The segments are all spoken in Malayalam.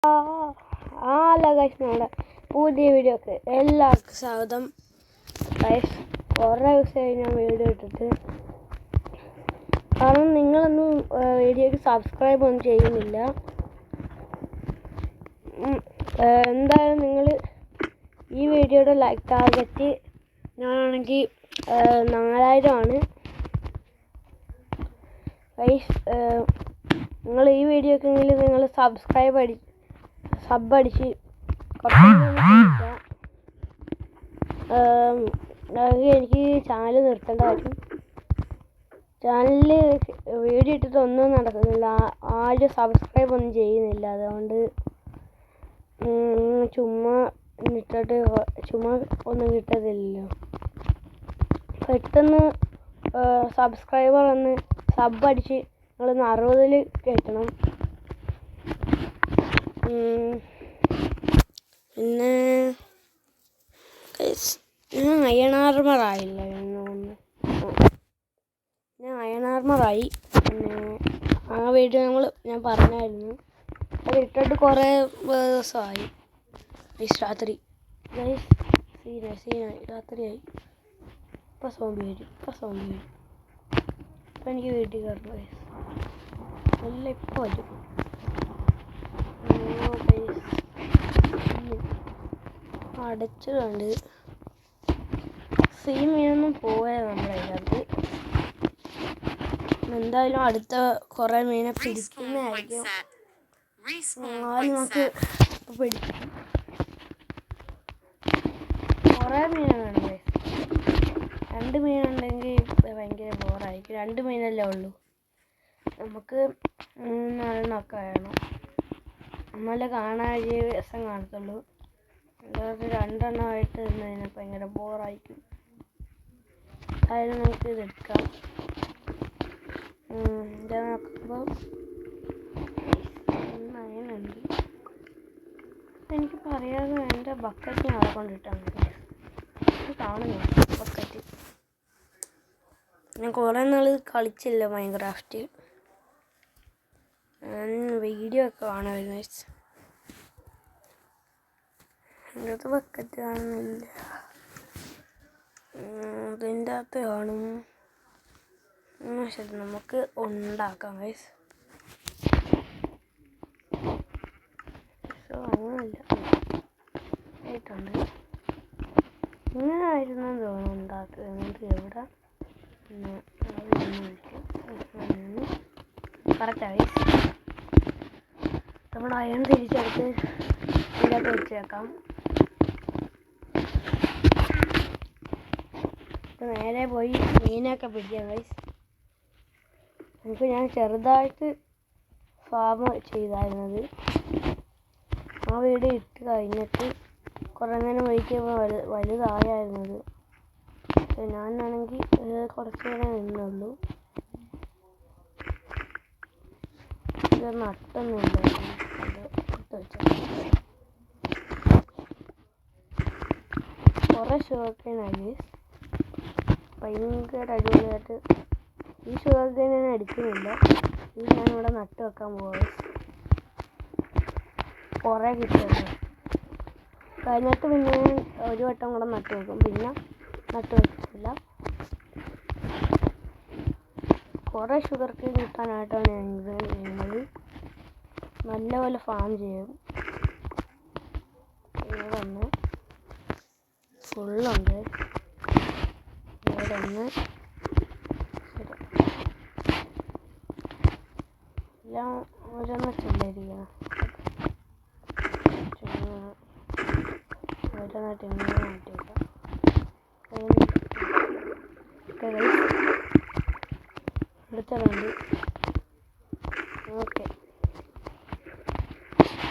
ഹലോ ഗൈസ്, നമ്മുടെ പുതിയ വീഡിയോക്ക് എല്ലാവർക്കും സ്വാഗതം. ഗൈസ്, കുറേ ദിവസമായി ഞാൻ വീഡിയോ ഇട്ടിട്ട്. കാരണം നിങ്ങളൊന്നും വീഡിയോക്ക് സബ്സ്ക്രൈബ് ഒന്നും ചെയ്യുന്നില്ല. എന്തായാലും നിങ്ങൾ ഈ വീഡിയോയുടെ ലൈക്ക് ടാർഗറ്റ് ഞാനാണെങ്കിൽ 4000 ആണ്. ഗൈസ്, നിങ്ങൾ ഈ വീഡിയോക്കെങ്കിലും നിങ്ങൾ സബ് അടിച്ച് എനിക്ക് ചാനൽ നിർത്തേണ്ട കാര്യം, ചാനലിൽ വീഡിയോ ഇട്ടിട്ട് ഒന്നും നടക്കുന്നില്ല, ആരും സബ്സ്ക്രൈബ് ഒന്നും ചെയ്യുന്നില്ല. അതുകൊണ്ട് ചുമ്മാ ഒന്നും കിട്ടത്തില്ലല്ലോ. പെട്ടെന്ന് സബ്സ്ക്രൈബർ ഒന്ന് സബ് അടിച്ച് നിങ്ങളൊന്ന് 60 കയറ്റണം. പിന്നെ ഞാൻ അയൺ ആർമർ ആയില്ല എന്നൊന്ന്. ഞാൻ അയൺ ആർമറായി. പിന്നെ ആ വീഡിയോ ഞാൻ പറഞ്ഞായിരുന്നു. അത് ഇട്ടിട്ട് കുറേ ദിവസമായി. രാത്രി സീനായി രാത്രിയായി. ഇപ്പം സോംബി വരും. ഇപ്പം എനിക്ക് വീട്ടിൽ കയറണം. നല്ല ഇപ്പം വരും. അടച്ചിട്ടുണ്ട്. മീനൊന്നും പോയാൽ നമ്മുടെ അതിനകത്ത്. എന്തായാലും അടുത്ത കുറേ മീനെ പിടിക്കുന്നതായിരിക്കും. നമുക്ക് പിടിക്കും. കുറേ മീനെ വേണം. 2 മീനുണ്ടെങ്കിൽ ഭയങ്കര ബോറായിരിക്കും. 2 മീനല്ലേ ഉള്ളൂ. നമുക്ക് 3-4 വേണം. എന്നാലേ കാണാൻ രസം കാണത്തുള്ളൂ. അല്ലാതെ 2 നിന്നതിന് ഭയങ്കര ബോറായിരിക്കും. അതായത് നമുക്ക് ഇതെടുക്കാം. ഇതാ നോക്കുമ്പോൾ അങ്ങനെയുണ്ട്. എനിക്ക് പറയാതെ എൻ്റെ ബക്കറ്റ് ഞാൻ അവിടെ കൊണ്ടിട്ടാണ് കാണുന്നില്ല. ബക്കറ്റ് ഞാൻ കുറേ നാൾ കളിച്ചില്ല മൈൻക്രാഫ്റ്റ്. വീഡിയോ ഒക്കെ കാണുമായിരുന്നു. എൻ്റെ അടുത്ത് ബക്കറ്റ് കാണുന്നില്ല. അതിൻ്റെ അകത്ത് കാണും. ശരി, നമുക്ക് ഉണ്ടാക്കാം ഗൈസ്. അങ്ങനല്ല ആയിട്ടുണ്ട്. ഇങ്ങനെ ആയിരുന്നെന്ന് തോന്നുന്നു ഉണ്ടാക്കുന്നത്. എവിടെ കറക്റ്റാ ഗൈസ്. നമ്മൾ അയൺ തിരിച്ചെടുത്ത് ഇതിനകത്ത് വെച്ചേക്കാം. നേരെ പോയി മീനൊക്കെ പിടിക്കാം ഗൈസ്. ഞാൻ ചെറുതായിട്ട് ഫാം ചെയ്തായിരുന്നത്. ആ വീഡിയോ ഇട്ട് കഴിഞ്ഞിട്ട് കുറേ നേരം വെയിറ്റ് ചെയ്യുമ്പോൾ വലുതായിരുന്നത്. ഞാനാണെങ്കിൽ കുറച്ച് നേരം നിന്നുള്ളൂ. ഇത് നട്ടൊന്നുമില്ല. കുറേ ഷുഗർക്കെയിനായി ഭയങ്കര അടിപൊളിയായിട്ട്. ഈ ഷുഗർക്കെയിൻ ഞാൻ എടുക്കുന്നില്ല. ഇത് ഞാനിവിടെ നട്ട് വെക്കാൻ പോവാം. കുറേ കിട്ടുമല്ലോ. കഴിഞ്ഞിട്ട് പിന്നെ ഒരു വട്ടം കൂടെ നട്ട് വെക്കും. പിന്നെ നട്ട് വെക്കില്ല. കുറേ ഷുഗർക്കെയിൻ കിട്ടാനായിട്ടാണ് ഞാൻ ഇത് ചെയ്യുന്നത്. നല്ലപോലെ ഫാം ചെയ്യും. ഇവിടെ ഒന്ന് ഫുള്ളുണ്ട്. ഇവിടെ ഒന്ന് എല്ലാം ഓരോന്നിട്ടിരിക്കണം. ഓരോന്നായിട്ട് ഇങ്ങനെ മാറ്റിവെക്കാം. എടുത്തതുണ്ട്. ഓക്കെ.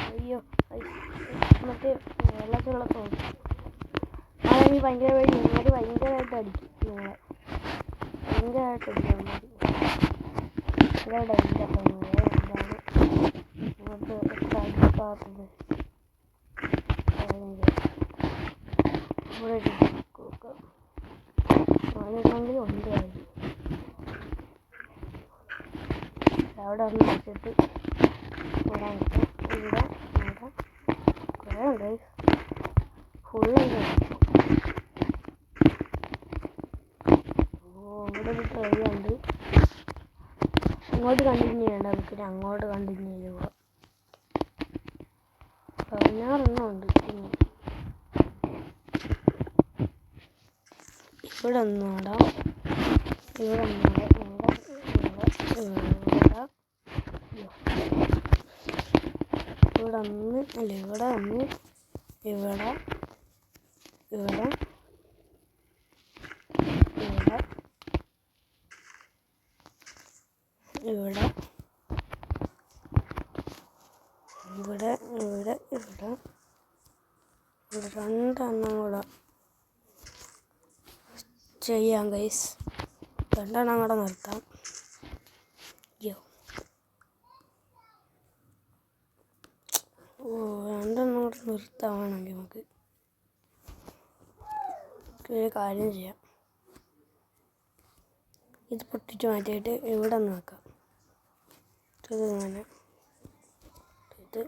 അയ്യോ, മറ്റേ വെള്ളത്തിലുള്ള തോന്നി. അതെനിക്ക് ഭയങ്കരമായിട്ട് അടിക്കും. നിങ്ങളെ ഭയങ്കരമായിട്ട് അടിക്കാൻ മതി. ഇവിടെ ഇല്ല തോന്നുന്നത്. എന്താണ് നമുക്ക് അടിക്കാത്തത്? ഇവിടെ കൊടുക്കാം. അതിലെങ്കിൽ ഉണ്ട് കാര്യം. അവിടെ ഒന്ന് വെച്ചിട്ട് ഇവിടെ ഇവിടെ അങ്ങോട്ട് കണ്ടിന്യൂ ചെയ്യണ്ട, നമുക്ക് അങ്ങോട്ട് കണ്ടിന്യൂ ചെയ്യുക. 16 എണ്ണം ഉണ്ട്. ഇവിടെ ഒന്ന് നടാം, ഇവിടെ ഒന്ന് നടാം, ഇവിടെ ഒന്ന് അല്ല, ഇവിടെ ഒന്ന്, ഇവിടെ ഇവിടെ ഇവിടെ ഇവിടെ ഇവിടെ ഇവിടെ ഇവിടെ 2 എണ്ണം കൂടെ ചെയ്യാം ഗൈസ്. 2 എണ്ണം കൂടെ നിർത്താം. യോ 2 എണ്ണം കൂടെ നിർത്താവാണെങ്കിൽ നമുക്ക് ഒരു കാര്യം ചെയ്യാം. ഇത് പൊട്ടിച്ച് മാറ്റിയിട്ട് ഇവിടെ നിന്ന് വെക്കാം. ഇതിങ്ങനെ ഇത്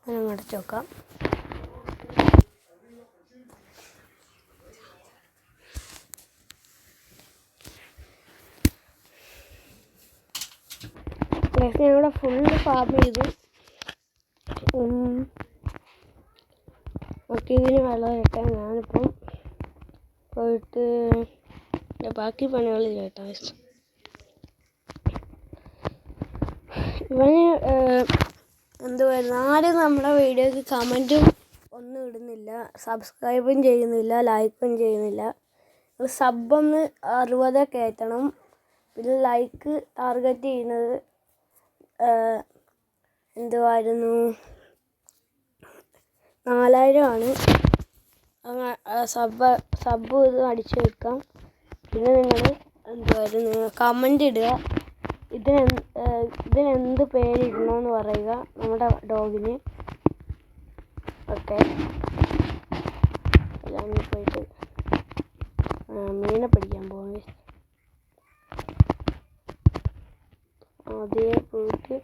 അങ്ങനെ അടച്ച് വെക്കാം. ഞാനിവിടെ ഫുള്ള് ഫാം ചെയ്തു. ഓക്കെ, ഇതിന് വെള്ളം ഇട്ടാൽ ഞാനിപ്പം പോയിട്ട് ബാക്കി പണികൾ ചെയ്യട്ടെ. ഇവന് എന്തുവായിരുന്നു, ആരും നമ്മുടെ വീഡിയോക്ക് കമൻറ്റും ഒന്നും ഇടുന്നില്ല, സബ്സ്ക്രൈബും ചെയ്യുന്നില്ല, ലൈക്കും ചെയ്യുന്നില്ല. സബ്ബൊന്ന് 60 കയറ്റണം. പിന്നെ ലൈക്ക് ടാർഗറ്റ് ചെയ്യുന്നത് എന്തുവായിരുന്നു 4000 ആണ്. സബ്ബ് ഇത് അടിച്ചു വെക്കാം. പിന്നെ നിങ്ങൾ എന്തുവായിരുന്നു കമൻ്റ് ഇടുക. ഇതിനെന്ത് പേരിടണമെന്ന് പറയുക നമ്മുടെ ഡോഗിന്. ഓക്കെ, ഞാൻ പോയിട്ട് മീനെ പിടിക്കാൻ പോകും. അതേ പോയിട്ട്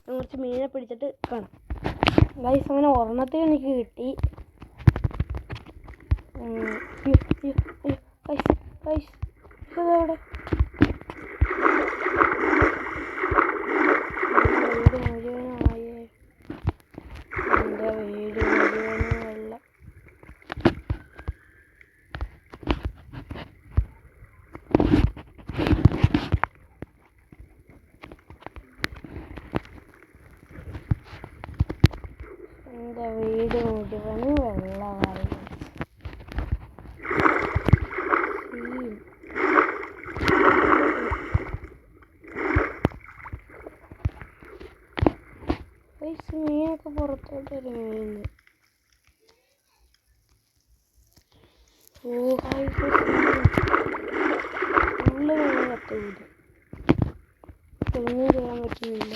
കുറച്ച് മീനെ പിടിച്ചിട്ട് കാണാം ഗൈസ്. അങ്ങനെ ഒരെണ്ണത്തിൽ എനിക്ക് കിട്ടി. ഇതെവിടെ വീട് മുഴുവനായേ, എൻ്റെ വീട് മുഴുവനും വെള്ളം. എൻ്റെ വീട് മുഴുവനും വെള്ളമായി. മീനൊക്കെ പുറത്തോട്ട് വരുന്നു. ഫുള്ള് മീൻ കത്തുന്നില്ല, ഒന്നും ചെയ്യാൻ പറ്റുന്നില്ല.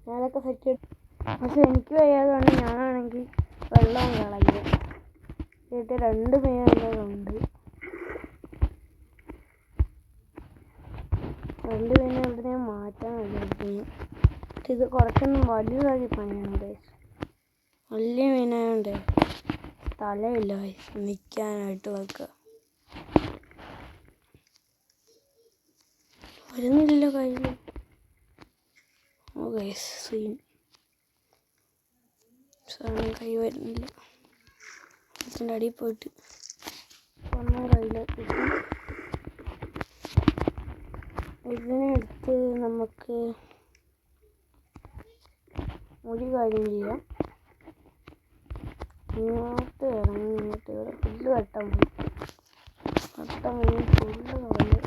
ഞാനൊക്കെ സെറ്റ് ചെയ്തു. പക്ഷെ എനിക്ക് വയ്യാതുകൊണ്ട് ഞാനാണെങ്കിൽ വെള്ളം കളയും. വീട്ടിൽ 2 മീനുണ്ട്. 2 മീനെ ഇവിടെ ഞാൻ മാറ്റാൻ വിചാരിക്കുന്നു. ഇത് കുറച്ചൊന്നും വലുതാക്കി പണിയാണ്. വലിയ മീനായോണ്ട് സ്ഥലമില്ല നിൽക്കാനായിട്ട്. വെക്കുക വരുന്നില്ല കയ്യിൽ. സീൻ സാധനം കൈ വരുന്നില്ല. ഇതിൻ്റെ അടിയിൽ പോയിട്ട് ഒന്നും കയ്യിൽ കിട്ടും. ഇതിനെടുത്ത് നമുക്ക് ഒരു കാര്യം ചെയ്യാം. ഇങ്ങോട്ട് ഇറങ്ങി ഇങ്ങോട്ട് ഇവിടെ പുല്ല് വെട്ടാൻ പോയി. വെട്ടാൻ പോയി പുല്ല് കളഞ്ഞു.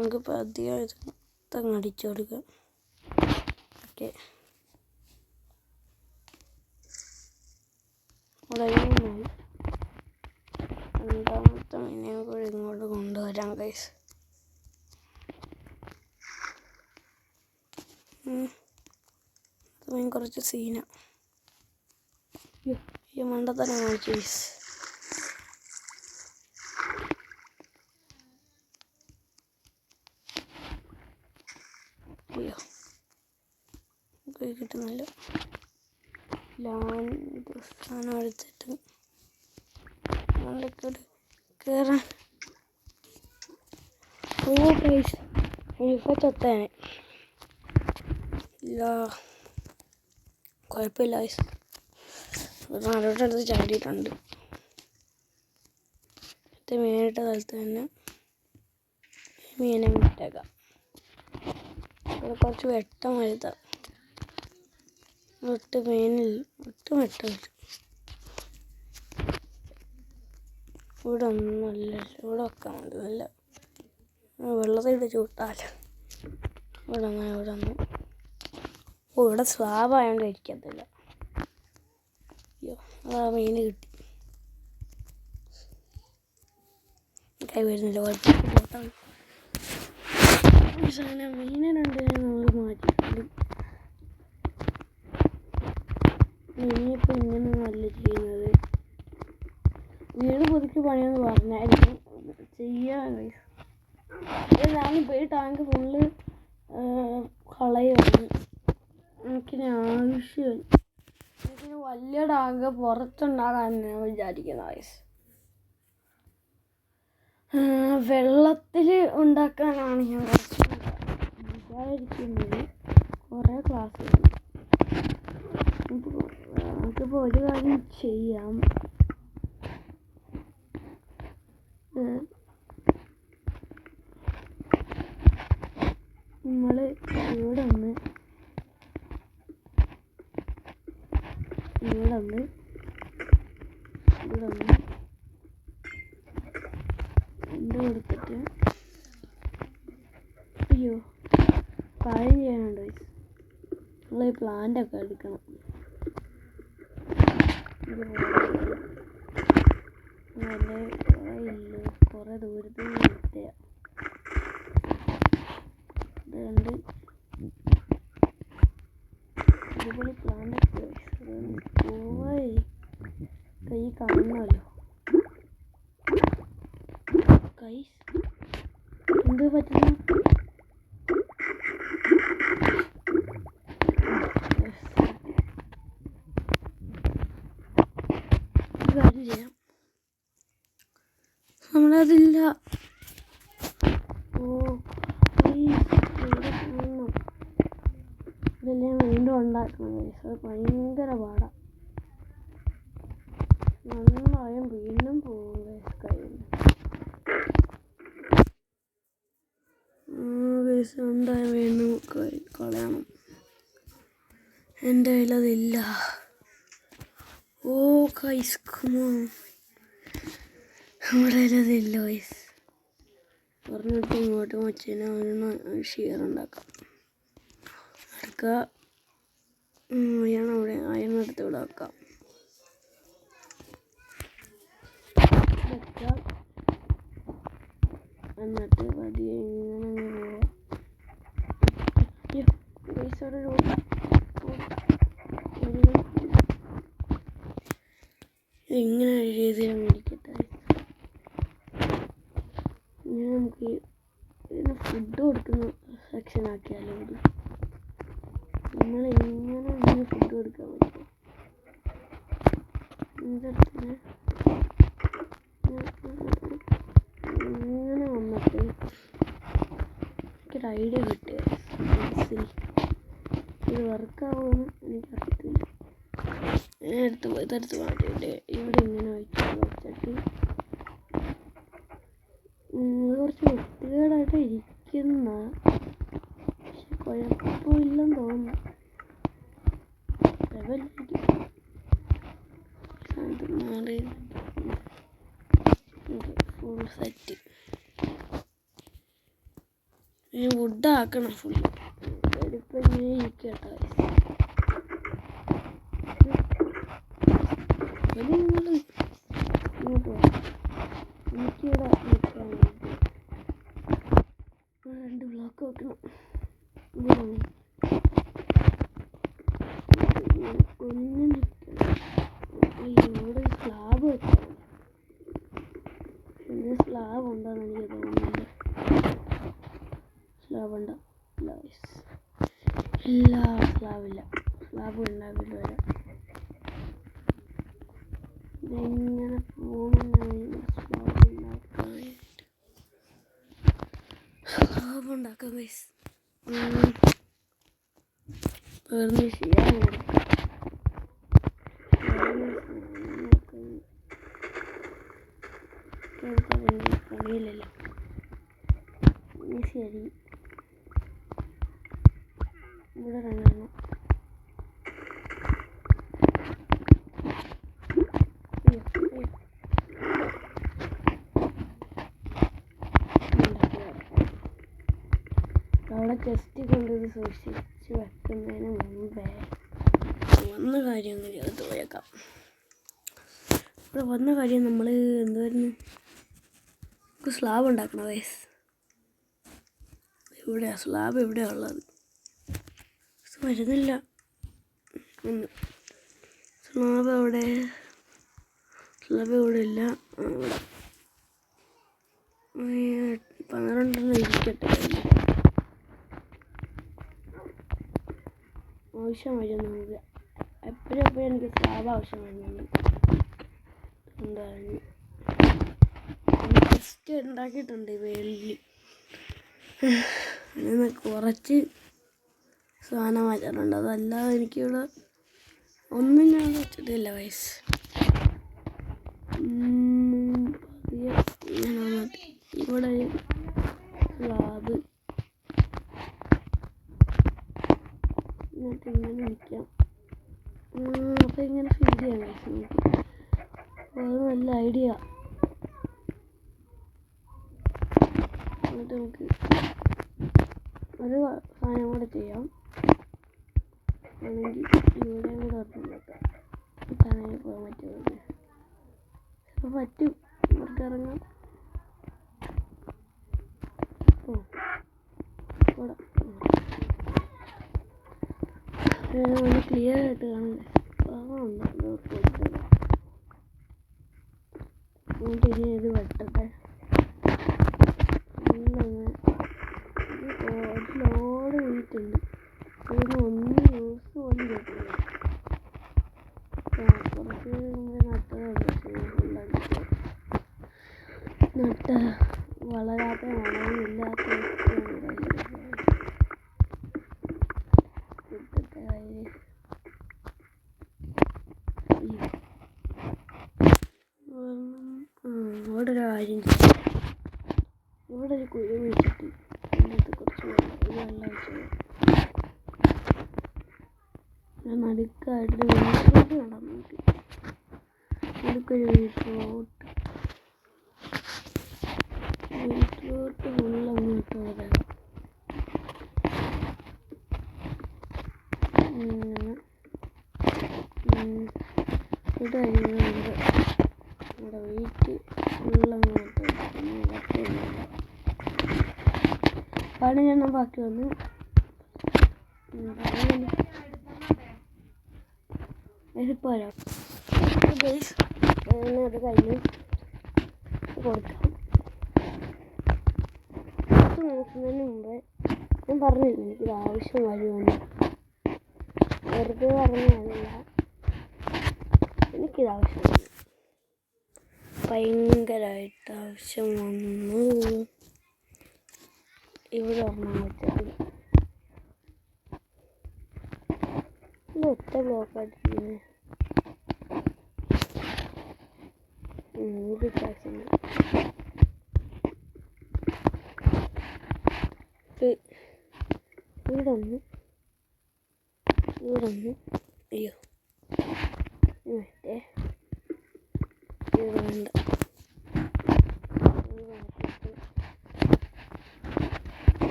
നമുക്കിപ്പോൾ അധികം ഇത് അടിച്ചു കൊടുക്കാം. ഓക്കെ, ഉടനെയായി 2ാമത്തെ മീനെയും കൂടി ഇങ്ങോട്ട് കൊണ്ടുവരാം ഗൈസ്. മീൻ കുറച്ച് സീന. ഈ മണ്ടത്തന്നെ കാണിച്ചു ഗൈസ്. അയ്യോ കൈ കിട്ടുന്നില്ല. സാധനം എടുത്തിട്ട് കയറാൻ. ഓ ഗൈസ് ഇപ്പൊ ചത്തേനെ. ഇല്ല കുഴപ്പമില്ല ഗൈസ്. നാലോട്ടടുത്ത് ചാടിയിട്ടുണ്ട്. മെയിനായിട്ട് സ്ഥലത്ത് തന്നെ മീനെ വിട്ടേക്കാം. ഇവിടെ കുറച്ച് വെട്ടം വരുത്താം. മീനിൽ വെട്ടം വരും. ഇവിടെ ഒന്നുമല്ല. ഇവിടെ വെക്കാൻ മതി. നല്ല വെള്ളത്തിൽ ചൂട്ടാല. ഇവിടെ ഒന്ന് ഇവിടെ സ്വാഭാവികം കഴിക്കത്തില്ല. അയ്യോ ആ മീന് കിട്ടി. കൈ വരുന്നില്ല. കുഴപ്പമില്ല. മീനുണ്ട് നമ്മൾ മാറ്റിയിട്ടുണ്ട്. ഇനിയിപ്പോൾ ഇങ്ങനെയൊന്നുമല്ല ചെയ്യുന്നത്. വീട് പുതുക്കി പണിയെന്ന് പറഞ്ഞായിരുന്നു. ചെയ്യാൻ ഞാനിപ്പോൾ ഈ ടാങ്ക് ഫുള്ള് കളയുകയാണ്. എനിക്കിനി ആവശ്യമില്ല. എനിക്കിനി വലിയ ടാങ്ക് പുറത്തുണ്ടാകാൻ ഞാൻ വിചാരിക്കുന്നത് ഗൈസ്. വെള്ളത്തിൽ ഉണ്ടാക്കാനാണ് ഞാൻ വിചാരിക്കുന്നത്. കുറേ ക്ലാസ്സുകൾ നമുക്കിപ്പോൾ ഒരു കാര്യം ചെയ്യാം. നമ്മൾ ഇവിടെ ഒന്ന് കൊടുത്തിട്ട് അയ്യോ കാര്യം ചെയ്യാനുണ്ടോ? നമ്മൾ ഈ പ്ലാന്റൊക്കെ എടുക്കണം. കുറേ ദൂരത്തിൽ നിർത്തിയ അതുകൊണ്ട് അടിപൊളി പ്ലാന്റൊക്കെ പോയി കൈ കാണണമല്ലോ. കൈ എന്ത് പറ്റുന്നു? കാര്യം ചെയ്യാം. നമ്മളതില്ല. ഇതെല്ലാം വീണ്ടും ഉണ്ടാക്കണം. അത് ഭയങ്കര പാടാണ്. നന്നായും വീണ്ടും പോകും കയ്യിൽ. എന്തായാലും വീണ്ടും കളയണം. എൻ്റെ കയ്യിലതില്ല. ഓ ഗൈസ് നമ്മുടെ കയ്യിലതില്ല ഗൈസ്. പറഞ്ഞിട്ട് ഇങ്ങോട്ട് വച്ചതിന് അവന് ഷെയർ ഉണ്ടാക്കാം. എടുക്കുക. അയാളവിടെ അയണെടുത്ത് ഇവിടെ വെക്കാം. എന്നിട്ട് പതിയെ ഇങ്ങനെ പോവാം. ഇങ്ങനെ രീതിയിൽ മേടിക്കട്ടെ. ഇനി നമുക്ക് ഇതിന് ഫുഡ് കൊടുക്കുന്ന സെക്ഷൻ ആക്കിയാലോ. നമ്മളിങ്ങനെ ഫുഡ് കൊടുക്കാൻ പറ്റും. ഇങ്ങനെ വന്നിട്ട് എനിക്കൊരു ഐഡിയ കിട്ടുക. ഇത് വർക്കാവുമെന്ന് എനിക്കറിയത്തില്ല. ഇതെടുത്ത് മാറ്റിയിട്ട് ഇവിടെ ഇങ്ങനെ വെച്ചിട്ട് കുറച്ച് വൃത്തികേടായിട്ട് ഇരിക്കുന്ന, പക്ഷെ കുഴപ്പമില്ലെന്ന് തോന്നുന്നു. Full set. ഇനി വുഡാക്കണം ഫുള്ള്. ഇപ്പം ഇങ്ങനെ ഇരിക്കട്ടോ. ഇങ്ങോട്ട് പോകാം. എനിക്കിവിടെ നിൽക്കാൻ വേണ്ടി 2 ബ്ലോക്ക് വെക്കണം. ഒന്ന് നിൽക്കണം. സ്ലാബ് ഉണ്ടെന്ന് എനിക്ക് തോന്നുന്നില്ല. സ്ലാബ് ഉണ്ടോ? ഇല്ല, സ്ലാബില്ല. സ്ലാബ് ഉണ്ടാവില്ല വരാം. ഇതെങ്ങനെ പോകുന്ന സ്ലാബ് ഉണ്ടാക്കാം ഗൈസ്. വേറെ ചെയ്യാൻ പണിയില്ലല്ലോ. ശരി, ഇവിടെ രണ്ടെണ്ണം. അവിടെ ചെസ്റ്റ് കൊണ്ടത് സൂക്ഷിച്ച് വെക്കുന്നതിന് മുമ്പേ വന്ന കാര്യം അങ്ങനെ അത് പോയേക്കാം. ഇവിടെ വന്ന കാര്യം നമ്മൾ എന്തായിരുന്നു, നമുക്ക് സ്ലാബ് ഉണ്ടാക്കണം വയസ്സ്. എവിടെയാണ് സ്ലാബ്? എവിടെയാണ് ഉള്ളത്? വരുന്നില്ല. സ്ലാബ് അവിടെ, സ്ലാബ് ഇവിടെ ഇല്ല. അവിടെ 12 ഇരിക്കട്ടെ. ആവശ്യം വരും നമുക്ക്. എപ്പോഴും എനിക്ക് സ്ലാബ് ആവശ്യം വരുന്നുണ്ട്. എന്താണ് ടെസ്റ്റ് ഉണ്ടാക്കിയിട്ടുണ്ട് വെള്ളി. കുറച്ച് സാധനം മാറ്റാറുണ്ട്. അതല്ലാതെ എനിക്കിവിടെ ഒന്നും ഞാൻ വെച്ചിട്ടില്ല വയസ്സ്. ഇവിടെ സ്ലാബ് എന്നിട്ട് ഇങ്ങനെ നിൽക്കാം. അപ്പം ഇങ്ങനെ ഫീൽ ചെയ്യാൻ വയസ്സ് നോക്കി. അത് നല്ല ഐഡിയ. എന്നിട്ട് നമുക്ക് ഒരു സാധനം കൂടെ ചെയ്യാം. ആണെങ്കിൽ ഇവിടെ കൂടെ ഒരെണ്ണം വെക്കാം. തന്നെ പോകാൻ പറ്റുമോ? അപ്പോൾ പറ്റും. നമുക്ക് ഇറങ്ങാം. കൂടെ ഒന്ന് ക്ലിയർ ആയിട്ട് കാണണ്ടേ? എന്നിട്ട് ഇനി ഇത് വെട്ടട്ടെ. ഒരുപാട് വെയിറ്റുണ്ട്. ഇതൊന്നും ഒന്നും യൂസ് പോലും ചെയ്തില്ല. കുറച്ച് മുമ്പേ നട്ട വളരാത്ത വളമില്ലാത്ത ഇവിടെ ഒരു കാര്യം ചെയ്യാം. ഇവിടെ ഒരു കുഴി വെച്ചിട്ട് അതിനകത്ത് കുറച്ച് വെള്ളം വെച്ച് നടുക്കായിട്ട് വീട്ടിലോട്ട് വേണം. നമുക്ക് നടുക്കൊരു വീട്ടിലോട്ട് ഫുള്ള് അങ്ങോട്ട് വരാം. ഇത് കഴിഞ്ഞുകൊണ്ട് നമ്മുടെ വെയിറ്റ് ഫുള്ളങ്ങോട്ട് ആണ് ഞാൻ ബാക്കി വന്ന് പോരാ. അത് കഴിഞ്ഞ് കൊടുക്കാം. നോക്കുന്നതിന് മുമ്പേ ഞാൻ പറഞ്ഞില്ല എനിക്കിത് ആവശ്യം വരുമെന്ന്. വെറുതെ പറഞ്ഞതല്ല, എനിക്കിത് ആവശ്യം വന്നു. ഭയങ്കരമായിട്ട് ആവശ്യം വന്നു. ഇവിടെ ഒരെണ്ണം വെച്ചാൽ ഒറ്റ ബ്ലോക്കായിട്ടിരിക്കുന്നത്. ഇത് ടാക്സുണ്ട്. ഇവിടെ ഒന്ന് അയ്യോ മറ്റേ ഇവിടെ ഉണ്ട്.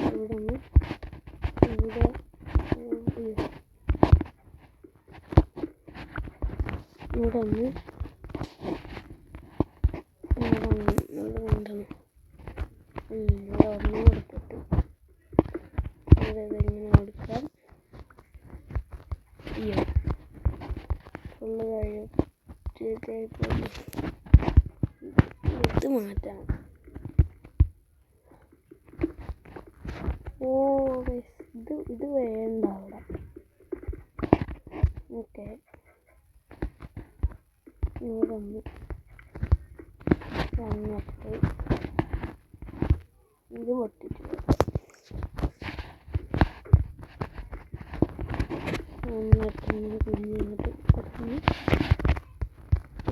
ഇവിടെ ഒന്ന് ഇവിടെ ഇവിടെ ഒന്ന് ഇവിടെ ഉണ്ടെന്ന് ഇവിടെ ഒരെണ്ണം കൊടുത്തിട്ട് ഇവിടെ ഇതെങ്ങനെ കൊടുക്കാം. അയ്യോ ഫുള്ള് കഴിയും. ഇത് മാറ്റാം. ഇത് വേണ്ട അവിടെ. ഓക്കെ, ഇവിടെ വന്നിട്ട് ഇത് പൊട്ടിച്ചു എന്നിട്ട് കുറഞ്ഞ്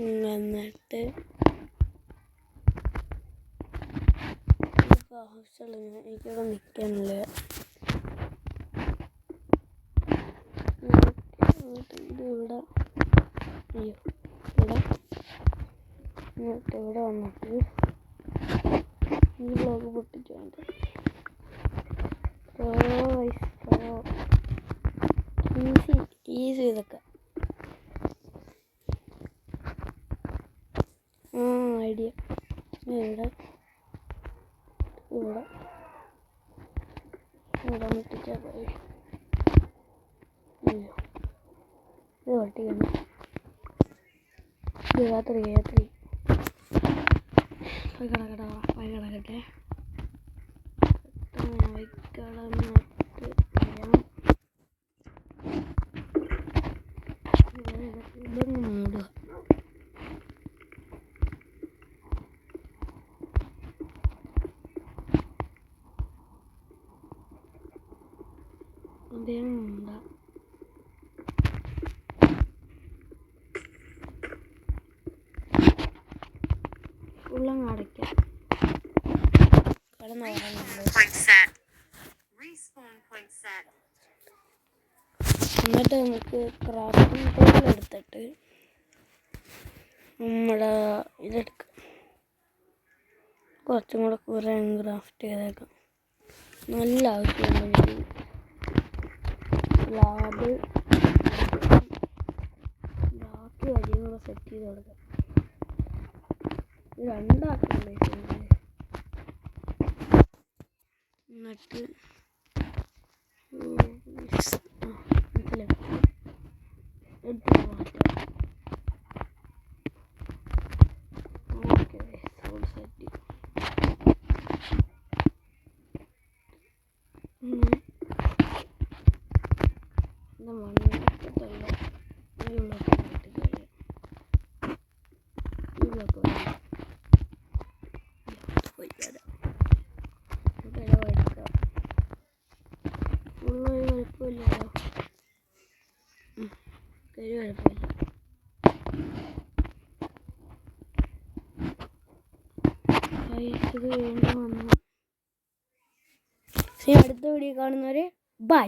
എന്നിട്ട് ആവശ്യമുള്ള എനിക്കിവിടെ നിൽക്കാനില്ല. ഇതിവിടെ ഇവിടെ വന്നിട്ട് ഈ ബ്ലോക്ക് പൊട്ടിച്ചുകൊണ്ട് ഈസി ഇതൊക്കെ. ഐഡിയ ഇവിടെ ഇവിടെ ഇവിടെ മുട്ടിച്ചാൽ പോയി. ഇത് പൊട്ടിക്കുന്നു. രാത്രി കിടക്കട്ടെ. ഇതൊന്ന് മൂടുക. അദ്ദേഹം മൂടാം. ഉള്ളങ്ങ് അടയ്ക്കാം. കിടന്ന് എന്നിട്ട് നമുക്ക് ക്രാഫ്റ്റിംഗ് ടേബിൾ എടുത്തിട്ട് നമ്മുടെ ഇതെടുക്കാം. കുറച്ചും കൂടെ കുറേ ക്രാഫ്റ്റ് ചെയ്തേക്കാം. നല്ല ആവശ്യമുണ്ടെങ്കിൽ ലാബ് ബാക്കി വഴിയും കൂടെ സെറ്റ് ചെയ്ത് കൊടുക്കാം. ഇത് രണ്ടാക്കണം എന്നിട്ട് എടുത്ത് മാറ്റാം. ഓക്കെ, സൗണ്ട് സെറ്റ് അടുത്ത വീഡിയോ കാണുന്നവരെ ബൈ.